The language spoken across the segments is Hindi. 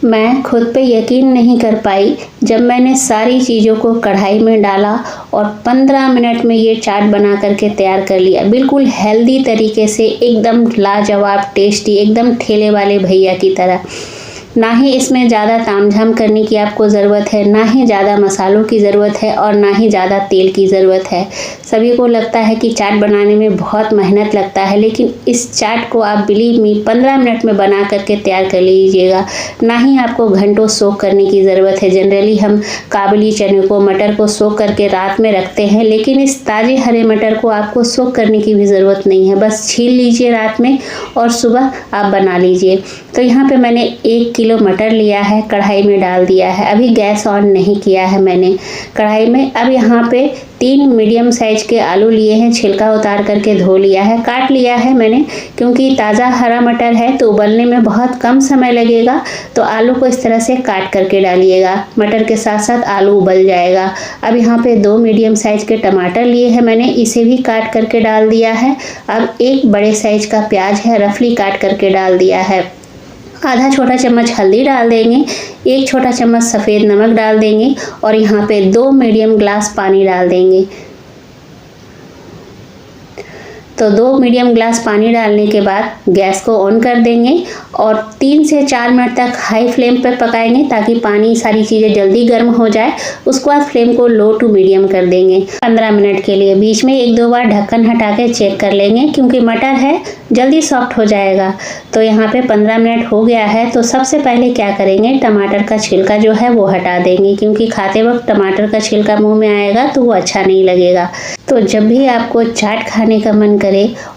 मैं खुद पे यकीन नहीं कर पाई जब मैंने सारी चीज़ों को कढ़ाई में डाला और 15 मिनट में ये चाट बना करके तैयार कर लिया। बिल्कुल हेल्दी तरीके से, एकदम लाजवाब टेस्टी, एकदम ठेले वाले भैया की तरह। ना ही इसमें ज़्यादा तामझाम करने की आपको ज़रूरत है, ना ही ज़्यादा मसालों की ज़रूरत है और ना ही ज़्यादा तेल की ज़रूरत है। सभी को लगता है कि चाट बनाने में बहुत मेहनत लगता है, लेकिन इस चाट को आप बिलीव मी 15 मिनट में बना करके तैयार कर लीजिएगा। ना ही आपको घंटों सोक करने की ज़रूरत है। जनरली हम काबुली चने को, मटर को सोक करके रात में रखते हैं, लेकिन इस ताज़े हरे मटर को आपको सोक करने की भी ज़रूरत नहीं है। बस छील लीजिए रात में और सुबह आप बना लीजिए। तो यहाँ पे मैंने 1 किलो मटर लिया है, कढ़ाई में डाल दिया है। अभी गैस ऑन नहीं किया है मैंने कढ़ाई में। अब यहाँ पे 3 मीडियम साइज के आलू लिए हैं, छिलका उतार करके धो लिया है, काट लिया है मैंने, क्योंकि ताज़ा हरा मटर है तो उबलने में बहुत कम समय लगेगा। तो आलू को इस तरह से काट करके डालिएगा, मटर के साथ साथ आलू उबल जाएगा। अब यहाँ पे 2 मीडियम साइज के टमाटर लिए हैं मैंने, इसे भी काट करके डाल दिया है। अब 1 बड़े साइज का प्याज है, रफली काट करके डाल दिया है। आधा छोटा चम्मच हल्दी डाल देंगे, 1 छोटा चम्मच सफ़ेद नमक डाल देंगे और यहाँ पे 2 मीडियम ग्लास पानी डाल देंगे। तो 2 मीडियम ग्लास पानी डालने के बाद गैस को ऑन कर देंगे और 3 से 4 मिनट तक हाई फ्लेम पर पकाएंगे, ताकि पानी सारी चीज़ें जल्दी गर्म हो जाए। उसके बाद फ्लेम को लो टू मीडियम कर देंगे 15 मिनट के लिए। बीच में 1-2 बार ढक्कन हटा के चेक कर लेंगे, क्योंकि मटर है जल्दी सॉफ्ट हो जाएगा। तो यहाँ पे 15 मिनट हो गया है। तो सबसे पहले क्या करेंगे, टमाटर का छिलका जो है वो हटा देंगे, क्योंकि खाते वक्त टमाटर का छिलका मुंह में आएगा तो वो अच्छा नहीं लगेगा। तो जब भी आपको चाट खाने का मन करे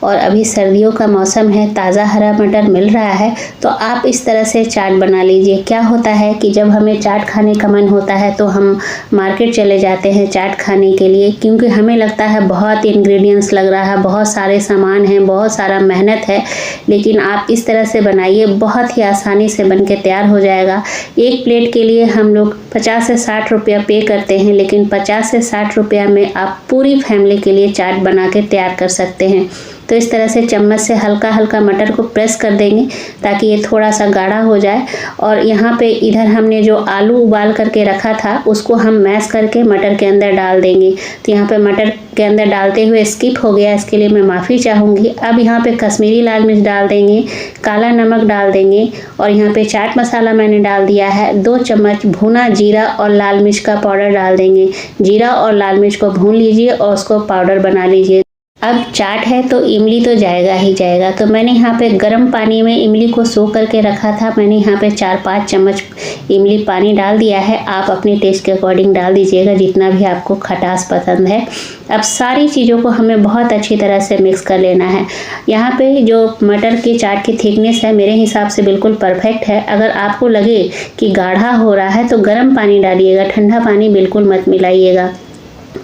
और अभी सर्दियों का मौसम है, ताज़ा हरा मटर मिल रहा है, तो आप इस तरह से चाट बना लीजिए। क्या होता है कि जब हमें चाट खाने का मन होता है तो हम मार्केट चले जाते हैं चाट खाने के लिए, क्योंकि हमें लगता है बहुत इंग्रेडिएंट्स लग रहा है, बहुत सारे सामान हैं, बहुत सारा मेहनत है। लेकिन आप इस तरह से बनाइए, बहुत ही आसानी से बन के तैयार हो जाएगा। 1 प्लेट के लिए हम लोग 50 से 60 रुपया पे करते हैं, लेकिन 50 से 60 रुपया में आप पूरी फैमिली के लिए चाट बना के तैयार कर सकते हैं। तो इस तरह से चम्मच से हल्का हल्का मटर को प्रेस कर देंगे, ताकि ये थोड़ा सा गाढ़ा हो जाए। और यहाँ पे इधर हमने जो आलू उबाल करके रखा था, उसको हम मैश करके मटर के अंदर डाल देंगे। तो यहाँ पे मटर के अंदर डालते हुए स्किप हो गया, इसके लिए मैं माफ़ी चाहूँगी। अब यहाँ पे कश्मीरी लाल मिर्च डाल देंगे, काला नमक डाल देंगे और यहाँ पे चाट मसाला मैंने डाल दिया है। 2 चम्मच भुना जीरा और लाल मिर्च का पाउडर डाल देंगे। जीरा और लाल मिर्च को भून लीजिए और उसको पाउडर बना लीजिए। अब चाट है तो इमली तो जाएगा ही जाएगा। तो मैंने यहाँ पे गर्म पानी में इमली को सोख करके रखा था। मैंने यहाँ पे 4-5 चम्मच इमली पानी डाल दिया है। आप अपने टेस्ट के अकॉर्डिंग डाल दीजिएगा, जितना भी आपको खटास पसंद है। अब सारी चीज़ों को हमें बहुत अच्छी तरह से मिक्स कर लेना है। यहाँ पे जो मटर की चाट की थिकनेस है, मेरे हिसाब से बिल्कुल परफेक्ट है। अगर आपको लगे कि गाढ़ा हो रहा है तो गर्म पानी डालिएगा, ठंडा पानी बिल्कुल मत मिलाइएगा।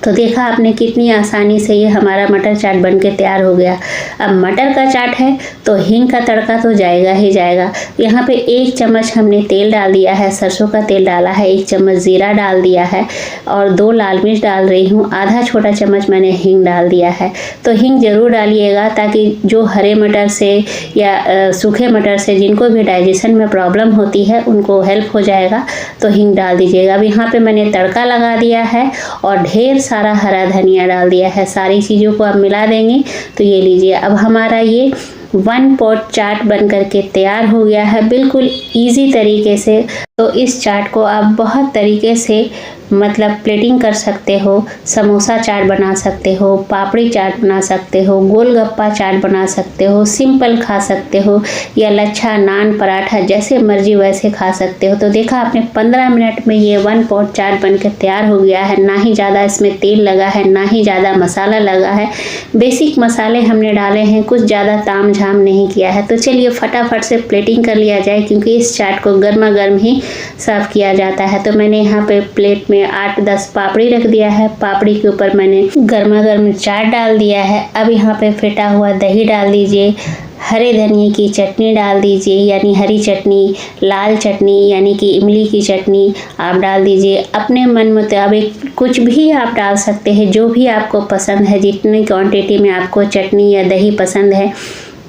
तो देखा आपने कितनी आसानी से ये हमारा मटर चाट बन के तैयार हो गया। अब मटर का चाट है तो हींग का तड़का तो जाएगा ही जाएगा। यहाँ पे 1 चम्मच हमने तेल डाल दिया है, सरसों का तेल डाला है, 1 चम्मच जीरा डाल दिया है और 2 लाल मिर्च डाल रही हूँ। आधा छोटा चम्मच मैंने हींग डाल दिया है। तो हींग ज़रूर डालिएगा, ताकि जो हरे मटर से या सूखे मटर से जिनको भी डाइजेशन में प्रॉब्लम होती है उनको हेल्प हो जाएगा। तो हींग डाल दीजिएगा। अब यहाँ पर मैंने तड़का लगा दिया है और ढेर सारा हरा धनिया डाल दिया है। सारी चीज़ों को अब मिला देंगे। तो ये लीजिए, अब हमारा ये 1 पॉट चाट बन करके तैयार हो गया है, बिल्कुल इजी तरीके से। तो इस चाट को आप बहुत तरीके से मतलब प्लेटिंग कर सकते हो। समोसा चाट बना सकते हो, पापड़ी चाट बना सकते हो, गोलगप्पा चाट बना सकते हो, सिंपल खा सकते हो, या लच्छा, नान, पराठा, जैसे मर्जी वैसे खा सकते हो। तो देखा आपने 15 मिनट में ये 1 पॉट चाट बन के तैयार हो गया है। ना ही ज़्यादा इसमें तेल लगा है, ना ही ज़्यादा मसाला लगा है। बेसिक मसाले हमने डाले हैं, कुछ ज़्यादा ताम झाम नहीं किया है। तो चलिए फटाफट से प्लेटिंग कर लिया जाए, क्योंकि इस चाट को गर्मा गर्म ही सर्व किया जाता है। तो मैंने यहाँ पे प्लेट में 8-10 पापड़ी रख दिया है। पापड़ी के ऊपर मैंने गर्मा गर्म चाट डाल दिया है। अब यहाँ पे फेटा हुआ दही डाल दीजिए, हरे धनिए की चटनी डाल दीजिए, यानी हरी चटनी, लाल चटनी यानी कि इमली की चटनी आप डाल दीजिए। अपने मन मुताबिक कुछ भी आप डाल सकते हैं, जो भी आपको पसंद है, जितनी क्वांटिटी में आपको चटनी या दही पसंद है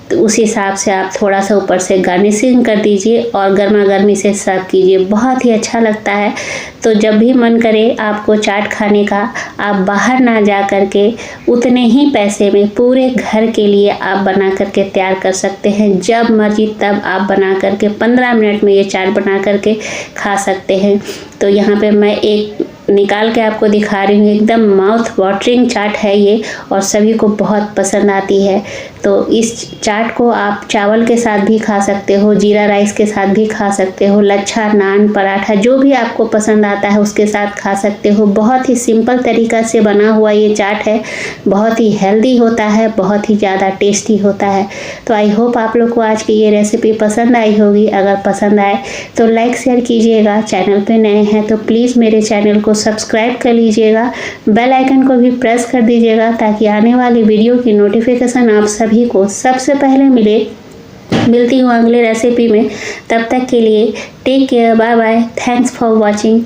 तो उस हिसाब से आप थोड़ा सा ऊपर से गार्निशिंग कर दीजिए और गर्मा गर्मी से सर्व कीजिए। बहुत ही अच्छा लगता है। तो जब भी मन करे आपको चाट खाने का, आप बाहर ना जा करके उतने ही पैसे में पूरे घर के लिए आप बना करके तैयार कर सकते हैं। जब मर्जी तब आप बना करके 15 मिनट में ये चाट बना करके खा सकते हैं। तो यहाँ पे मैं एक निकाल के आपको दिखा रही हूँ। एकदम माउथ वाटरिंग चाट है ये और सभी को बहुत पसंद आती है। तो इस चाट को आप चावल के साथ भी खा सकते हो, जीरा राइस के साथ भी खा सकते हो, लच्छा, नान, पराठा, जो भी आपको पसंद आता है उसके साथ खा सकते हो। बहुत ही सिंपल तरीका से बना हुआ ये चाट है। बहुत ही हेल्दी होता है, बहुत ही ज़्यादा टेस्टी होता है। तो आई होप आप लोग को आज की ये रेसिपी पसंद आई होगी। अगर पसंद आए तो लाइक शेयर कीजिएगा। चैनल पे नए हैं तो प्लीज़ मेरे चैनल को सब्सक्राइब कर लीजिएगा। बेल आइकन को भी प्रेस कर दीजिएगा ताकि आने वाली वीडियो की नोटिफिकेशन आप सभी को सबसे पहले मिले। मिलती हूँ अगले रेसिपी में। तब तक के लिए take care, bye bye, thanks for watching.